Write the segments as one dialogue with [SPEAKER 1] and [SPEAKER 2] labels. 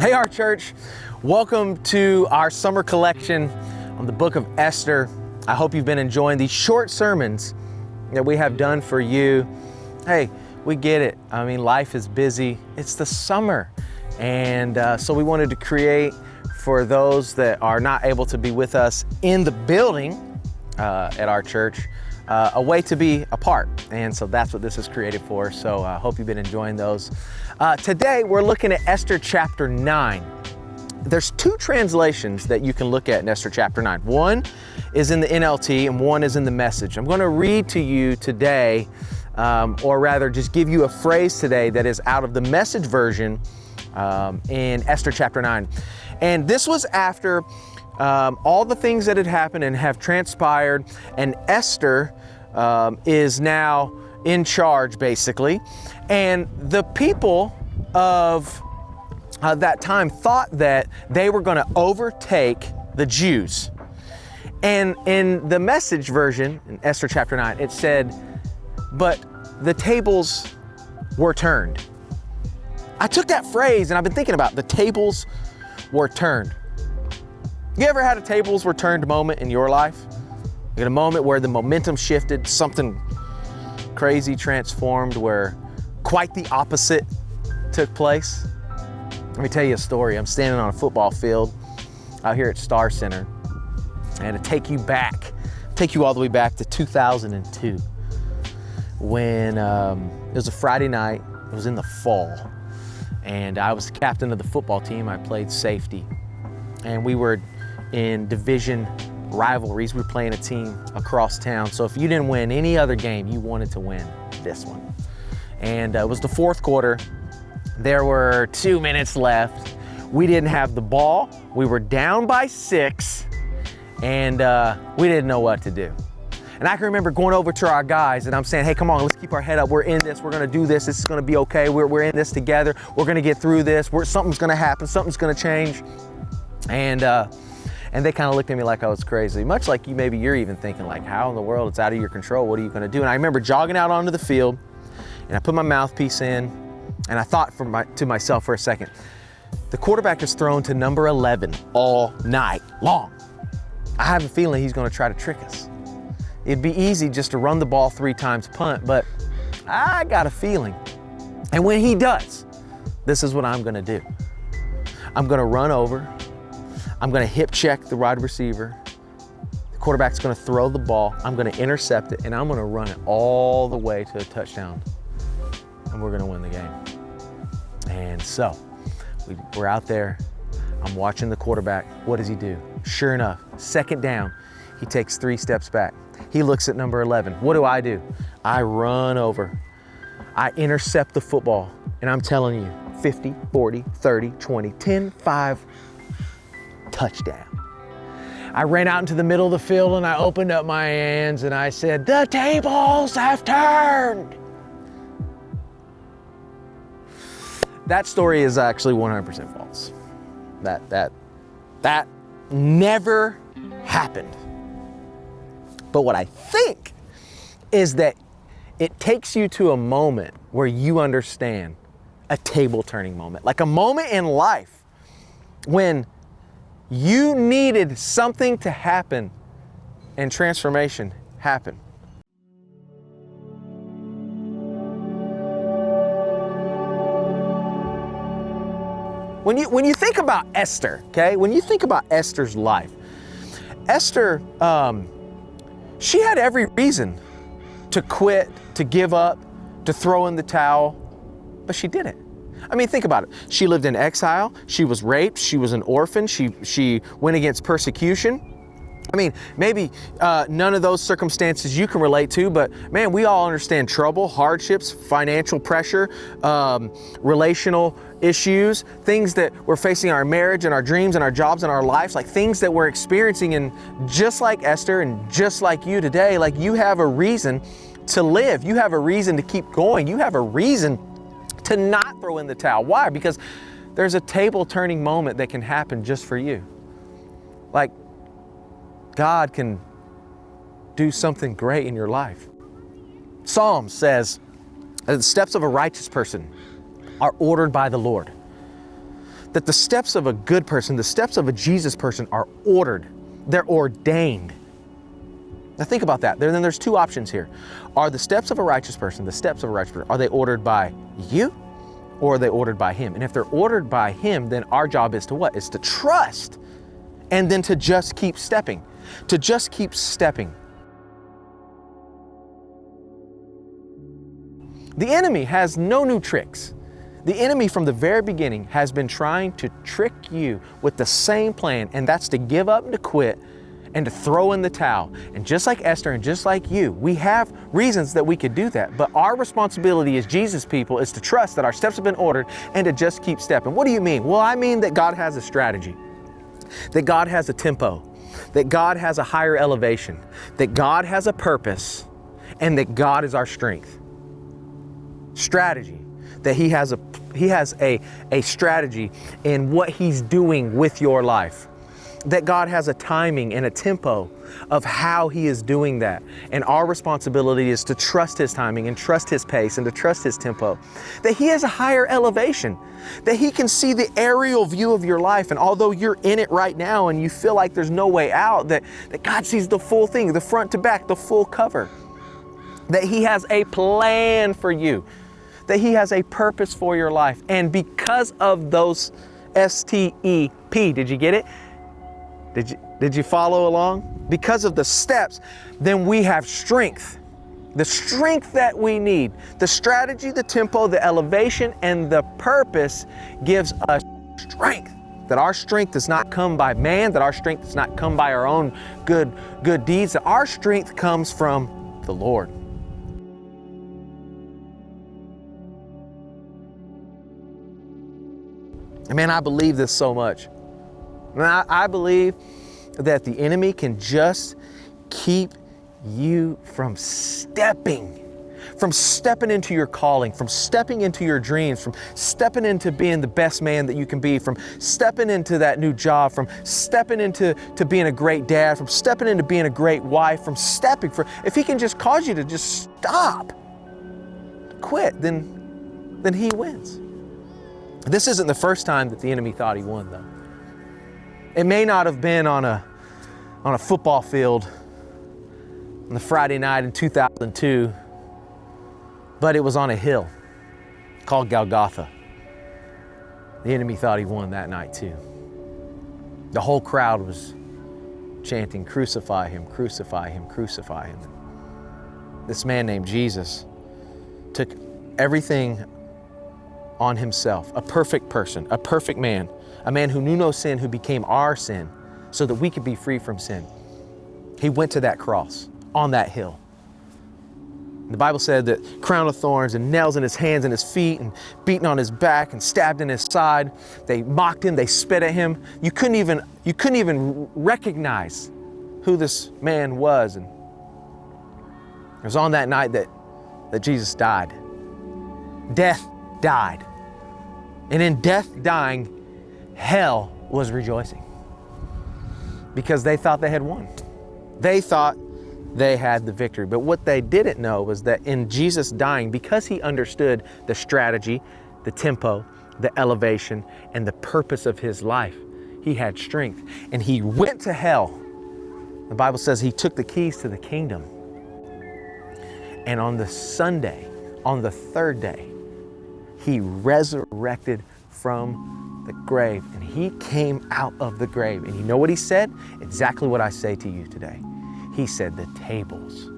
[SPEAKER 1] Hey, OURChurch, welcome to our summer collection on the book of Esther. I hope you've been enjoying these short sermons that we have done for you. Hey, we get it. I mean, life is busy. It's the summer. And so we wanted to create for those that are not able to be with us in the building at OURChurch, a way to be apart. And so that's what this is created for. So I hope you've been enjoying those. Today, we're looking at Esther chapter 9. There's two translations that you can look at in Esther chapter 9. One is in the NLT and one is in the Message. I'm going to read to you today, or rather just give you a phrase today that is out of the Message version in Esther chapter 9. And this was after all the things that had happened and have transpired, and Esther is now in charge, basically. And the people of that time thought that they were going to overtake the Jews. And in the Message version, in Esther chapter 9, it said, but the tables were turned. I took that phrase and I've been thinking about the tables were turned. You ever had a tables were turned moment in your life? You had a moment where the momentum shifted, something crazy transformed, where quite the opposite took place? Let me tell you a story. I'm standing on a football field out here at Star Center, and to take you all the way back to 2002, when it was a Friday night. It was in the fall, and I was the captain of the football team. I played safety, and we were in division rivalries. We were playing a team across town. So if you didn't win any other game, you wanted to win this one. And it was the fourth quarter. There were 2 minutes left. We didn't have the ball. We were down by 6, and we didn't know what to do. And I can remember going over to our guys and I'm saying, hey, come on, let's keep our head up. We're in this. We're going to do this. This is going to be okay. We're in this together. We're going to get through this. Something's going to happen. Something's going to change. And they kind of looked at me like I was crazy, much like maybe you're even thinking like, how in the world? It's out of your control. What are you going to do? And I remember jogging out onto the field, and I put my mouthpiece in, and I thought to myself for a second, the quarterback is thrown to number 11 all night long. I have a feeling he's going to try to trick us. It'd be easy just to run the ball 3 times, punt, but I got a feeling. And when he does, this is what I'm going to do. I'm going to run over. I'm going to hip check the wide receiver. The quarterback's going to throw the ball. I'm going to intercept it, and I'm going to run it all the way to a touchdown. And we're going to win the game. And so we're out there. I'm watching the quarterback. What does he do? Sure enough, second down, he takes 3 steps back. He looks at number 11. What do? I run over. I intercept the football. And I'm telling you, 50, 40, 30, 20, 10, 5, touchdown. I ran out into the middle of the field and I opened up my hands and I said, the tables have turned. That story is actually 100% false. That never happened. But what I think is that it takes you to a moment where you understand a table turning moment, like a moment in life when you needed something to happen and transformation happened. When you think about Esther, okay, when you think about Esther's life, Esther, she had every reason to quit, to give up, to throw in the towel, but she didn't. I mean, think about it. She lived in exile. She was raped. She was an orphan. She went against persecution. I mean, maybe none of those circumstances you can relate to, but man, we all understand trouble, hardships, financial pressure, relational issues, things that we're facing in our marriage and our dreams and our jobs and our lives, like things that we're experiencing. And just like Esther and just like you today, like you have a reason to live. You have a reason to keep going. You have a reason to not throw in the towel. Why? Because there's a table turning moment that can happen just for you. Like God can do something great in your life. Psalm says, the steps of a righteous person are ordered by the Lord. that the steps of a good person, the steps of a Jesus person are ordered. They're ordained. Now think about that. Then there's two options here. Are the steps of a righteous person, are they ordered by you or are they ordered by him? And if they're ordered by him, then our job is to what? Is to trust and then to just keep stepping. To just keep stepping. The enemy has no new tricks. The enemy from the very beginning has been trying to trick you with the same plan, and that's to give up and to quit and to throw in the towel. And just like Esther and just like you, we have reasons that we could do that. But our responsibility as Jesus people is to trust that our steps have been ordered and to just keep stepping. What do you mean? Well, I mean that God has a strategy, that God has a tempo, that God has a higher elevation, that God has a purpose, and that God is our strength. Strategy, that He has a strategy in what He's doing with your life. That God has a timing and a tempo of how He is doing that. And our responsibility is to trust His timing and trust His pace and to trust His tempo. That He has a higher elevation, that He can see the aerial view of your life. And although you're in it right now and you feel like there's no way out, that God sees the full thing, the front to back, the full cover. That He has a plan for you, that He has a purpose for your life. And because of those S-T-E-P, did you get it? Did you follow along? Because of the steps, then we have strength. The strength that we need. The strategy, the tempo, the elevation, and the purpose gives us strength. That our strength does not come by man, that our strength does not come by our own good deeds, that our strength comes from the Lord. And man, I believe this so much. I believe that the enemy can just keep you from stepping into your calling, from stepping into your dreams, from stepping into being the best man that you can be, from stepping into that new job, from stepping into being a great dad, from stepping into being a great wife, if he can just cause you to just stop, quit, then he wins. This isn't the first time that the enemy thought he won, though. It may not have been on a football field on the Friday night in 2002, but it was on a hill called Golgotha. The enemy thought he won that night too. The whole crowd was chanting, "Crucify him, crucify him, crucify him." This man named Jesus took everything on himself, a perfect person, a perfect man, a man who knew no sin, who became our sin so that we could be free from sin. He went to that cross on that hill. The Bible said that crown of thorns and nails in his hands and his feet and beaten on his back and stabbed in his side. They mocked him, they spit at him. You couldn't even recognize who this man was. And it was on that night that Jesus died. Death died. And in death dying, hell was rejoicing because they thought they had won. They thought they had the victory. But what they didn't know was that in Jesus dying, because he understood the strategy, the tempo, the elevation, and the purpose of his life, he had strength. And he went to hell. The Bible says he took the keys to the kingdom. And on the Sunday, on the third day, he resurrected from the grave, and he came out of the grave. And you know what he said? Exactly what I say to you today. He said, the tables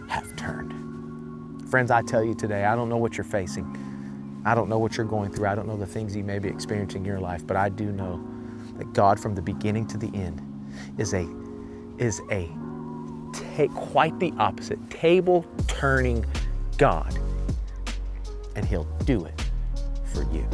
[SPEAKER 1] have turned. Friends, I tell you today, I don't know what you're facing. I don't know what you're going through. I don't know the things you may be experiencing in your life, but I do know that God from the beginning to the end is quite the opposite, table turning God. And he'll do it for you.